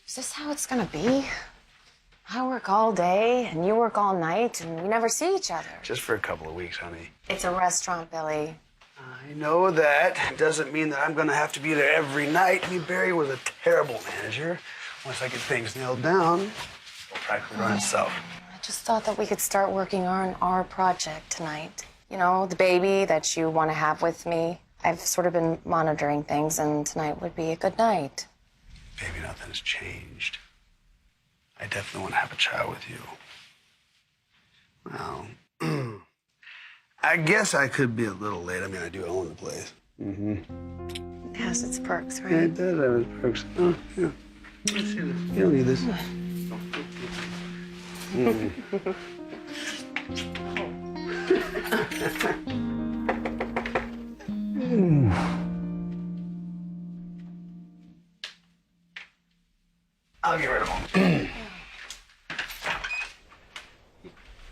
Is this how it's gonna be? I work all day and you work all night and we never see each other. Just for a couple of weeks, honey. It's a restaurant, Billy. I know that. It doesn't mean that I'm gonna have to be there every night. I mean, Barry was a terrible manager. Once I get things nailed down, it'll practically run itself. I just thought that we could start working on our project tonight. You know, the baby that you want to have with me. I've sort of been monitoring things, and tonight would be a good night. Baby, nothing's changed. I definitely want to have a child with you. Well, I guess I could be a little late. I mean, I do own the place. It has its perks, right? Yeah, it does have its perks. Oh, yeah. Let's see this. You don't need this. I'll get rid of them.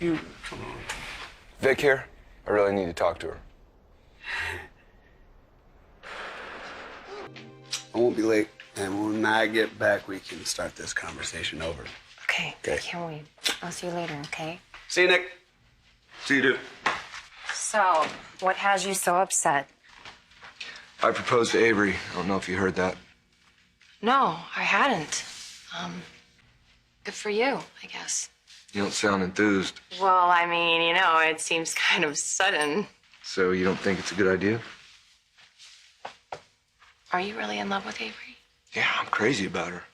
You, come on. Vic here. I really need to talk to her. I won't be late, and when I get back, we can start this conversation over. Okay, Okay. I can't wait. I'll see you later, okay? See you, Nick. See you, dude. So, what has you so upset? I proposed to Avery. I don't know if you heard that. No, I hadn't. Good for you, I guess. You don't sound enthused. Well, I mean, you know, it seems kind of sudden. So you don't think it's a good idea? Are you really in love with Avery? Yeah, I'm crazy about her.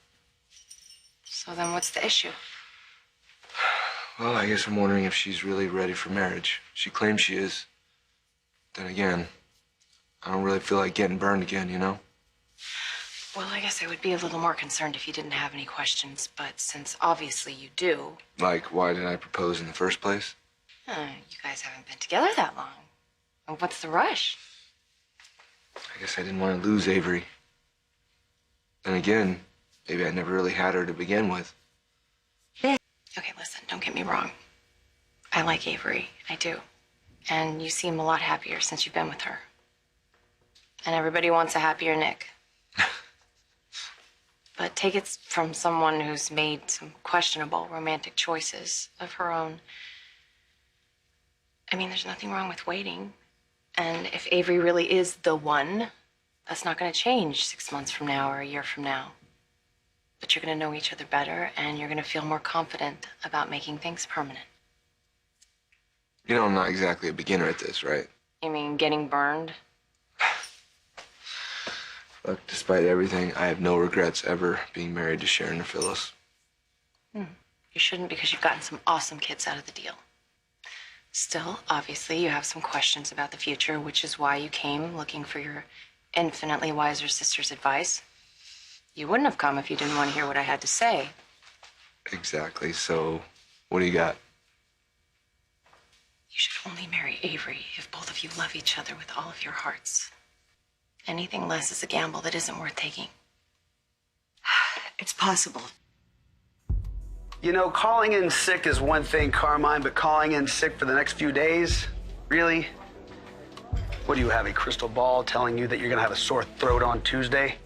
So then what's the issue? Well, I guess I'm wondering if she's really ready for marriage. She claims she is. Then again, I don't really feel like getting burned again, you know? Well, I guess I would be a little more concerned if you didn't have any questions, but since obviously you do. Like, why did I propose in the first place? You guys haven't been together that long. And what's the rush? I guess I didn't want to lose Avery. Then again, maybe I never really had her to begin with. Okay, listen, don't get me wrong. I like Avery, I do. And you seem a lot happier since you've been with her. And everybody wants a happier Nick. But take it from someone who's made some questionable romantic choices of her own. I mean, there's nothing wrong with waiting. And if Avery really is the one, that's not going to change 6 months from now or a year from now. But you're going to know each other better, and you're going to feel more confident about making things permanent. You know, I'm not exactly a beginner at this, right? You mean getting burned? Look, despite everything, I have no regrets ever being married to Sharon or Phyllis. You shouldn't, because you've gotten some awesome kids out of the deal. Still, obviously, you have some questions about the future, which is why you came looking for your infinitely wiser sister's advice. You wouldn't have come if you didn't want to hear what I had to say. Exactly. So, what do you got? You should only marry Avery if both of you love each other with all of your hearts. Anything less is a gamble that isn't worth taking. It's possible. You know, calling in sick is one thing, Carmine, but calling in sick for the next few days? Really? What do you have, a crystal ball telling you that you're gonna have a sore throat on Tuesday?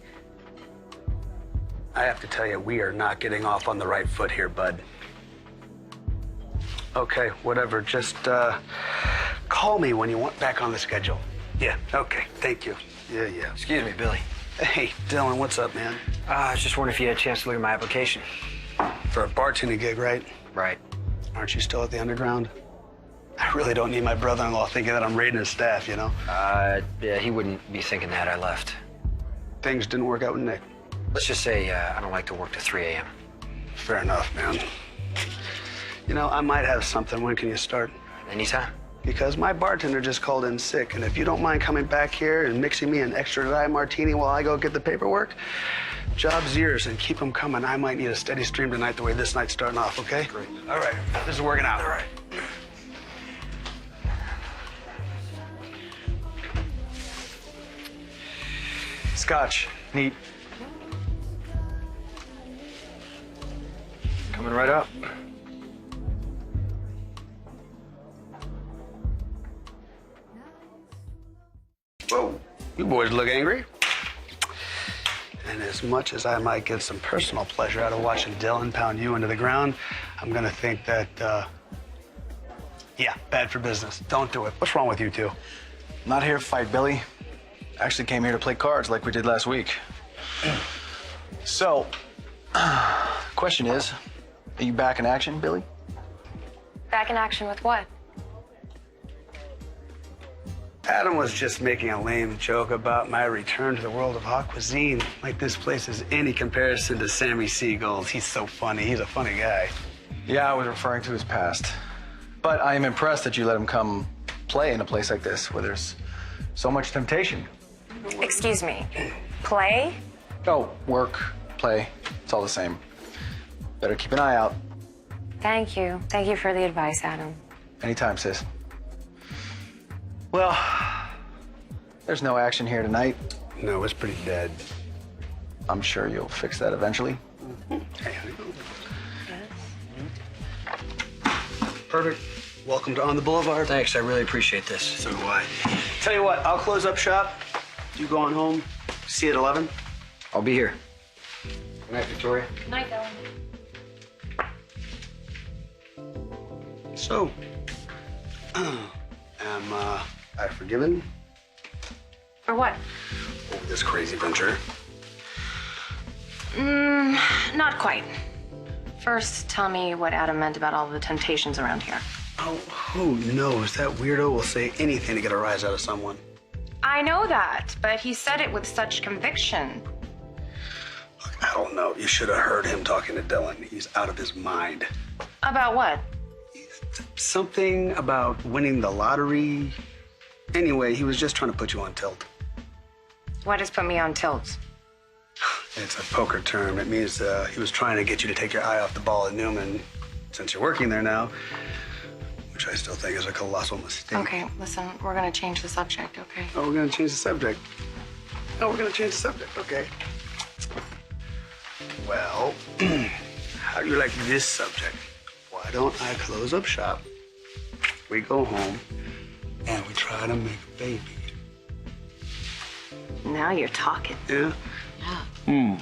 I have to tell you, we are not getting off on the right foot here, bud. Okay, whatever. Just call me when you want back on the schedule. Yeah, okay, thank you. Yeah. Excuse me, Billy. Hey, Dylan, what's up, man? I was just wondering if you had a chance to look at my application. For a bartending gig, right? Right. Aren't you still at the Underground? I really don't need my brother-in-law thinking that I'm raiding his staff, you know? Yeah, he wouldn't be thinking that I left. Things didn't work out with Nick. Let's just say I don't like to work to 3 a.m. Fair enough, man. You know, I might have something. When can you start? Anytime. Because my bartender just called in sick, and if you don't mind coming back here and mixing me an extra dry martini while I go get the paperwork, job's yours, and keep them coming. I might need a steady stream tonight the way this night's starting off, okay? Great. All right, this is working out. All right. Scotch. Neat. Coming right up. Whoa, you boys look angry. And as much as I might get some personal pleasure out of watching Dylan pound you into the ground, I'm gonna think that, yeah, bad for business. Don't do it. What's wrong with you two? Not here to fight, Billy. Actually came here to play cards like we did last week. So, question is, are you back in action, Billy? Back in action with what? Adam was just making a lame joke about my return to the world of hot cuisine. Like this place is any comparison to Sammy Siegel's. He's so funny. He's a funny guy. Yeah, I was referring to his past. But I am impressed that you let him come play in a place like this where there's so much temptation. Excuse me. Play? Oh, work, play, it's all the same. Better keep an eye out. Thank you. Thank you for the advice, Adam. Anytime, sis. Well, there's no action here tonight. No, it's pretty dead. I'm sure you'll fix that eventually. Hey, honey. Perfect. Welcome to On the Boulevard. Thanks, I really appreciate this. So do I. Tell you what, I'll close up shop. You go on home. See you at 11. I'll be here. Good night, Victoria. Good night, Dylan. So, am I forgiven For what? over this crazy venture? Not quite. First, tell me what Adam meant about all the temptations around here. Oh, who knows? That weirdo will say anything to get a rise out of someone. I know that, but he said it with such conviction. Look, I don't know. You should have heard him talking to Dylan. He's out of his mind. About what? Something about winning the lottery. Anyway, he was just trying to put you on tilt. What does put me on tilt? It's a poker term. It means he was trying to get you to take your eye off the ball at Newman, since you're working there now, which I still think is a colossal mistake. Okay, listen, we're gonna change the subject, okay? Oh, we're gonna change the subject. Oh, we're gonna change the subject. Okay. Well, how do you like this subject? Why don't I close up shop? We go home and we try to make a baby. Now you're talking. Yeah? Yeah.